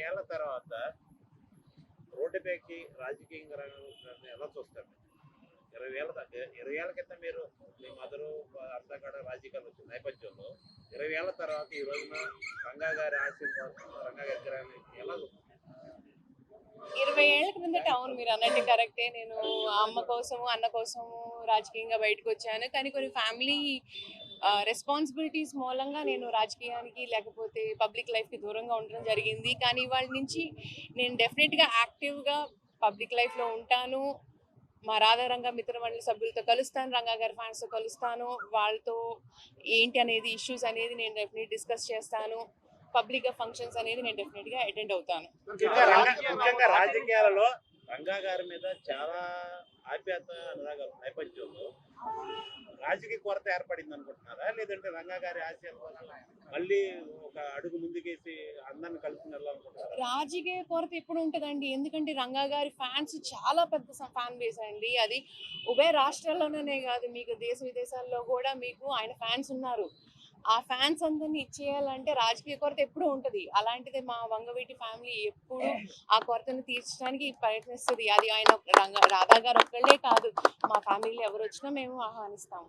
ఏళ్ల తర్వాత రోడ్డుపైకి రాజకీయంగా రంగాన్ని ఎలా చూస్తారు? 20 ఏళ్ల క్రితం మీరు మీ మదరు అంతా కూడా రాజకీయాలు వచ్చిన నేపథ్యంలో 20 ఏళ్ల తర్వాత ఈ రోజున రంగా గారి ఆశీర్వాదం రంగా గారి విగ్రహాన్ని ఎలా చూస్తారు? 20 ఏళ్ల క్రిందట అవును మీరు అన్నట్టు కరెక్టే. నేను అమ్మ కోసము, అన్న కోసము రాజకీయంగా బయటకు వచ్చాను. కానీ కొన్ని ఫ్యామిలీ రెస్పాన్సిబిలిటీస్ మూలంగా నేను రాజకీయానికి లేకపోతే పబ్లిక్ లైఫ్కి దూరంగా ఉండడం జరిగింది. కానీ ఇవాళ నుంచి నేను డెఫినెట్గా యాక్టివ్గా పబ్లిక్ లైఫ్లో ఉంటాను. మా రాధారంగ మిత్రమండలి సభ్యులతో కలుస్తాను, రంగా గారి ఫ్యాన్స్తో కలుస్తాను. వాళ్ళతో ఏంటి అనేది ఇష్యూస్ అనేది నేను డెఫినెట్ డిస్కస్ చేస్తాను. పబ్లిక్ ఫంక్షన్స్ అనేది నేను డెఫినెట్గా అటెండ్ అవుతాను. ముఖ్యంగా రాజకీయాలలో రంగా గారి మీద చాలా ఆప్యాయత అనురాగాలు నేపథ్యంలో రాజకీయ కొరత ఏర్పడింది అనుకుంటున్నారా, లేదంటే రంగా గారి ఆశయాల మళ్ళీ ఒక అడుగు ముందుకేసి అందరిని కలుపుకుని వెళ్ళాలనుకుంటున్నారా? రాజకీయ కొరత ఎప్పుడు ఉంటుందండి, ఎందుకంటే రంగా గారి ఫ్యాన్స్ చాలా పెద్ద ఫ్యాన్ బేస్ అండి. అది ఉభయ రాష్ట్రాల్లోనే కాదు, మీకు దేశ విదేశాల్లో కూడా మీకు ఆయన ఫ్యాన్స్ ఉన్నారు. ఆ ఫ్యాన్స్ అందరినీ ఇచ్చేయాలంటే రాజకీయ కొరత ఎప్పుడు ఉంటుంది. అలాంటిది మా వంగవీటి ఫ్యామిలీ ఎప్పుడు ఆ కొరతను తీర్చడానికి ప్రయత్నిస్తుంది. అది ఆయన రాధా గారు ఒక్కళ్ళే కాదు, మా ఫ్యామిలీలో ఎవరు వచ్చినా మేము ఆహ్వానిస్తాము.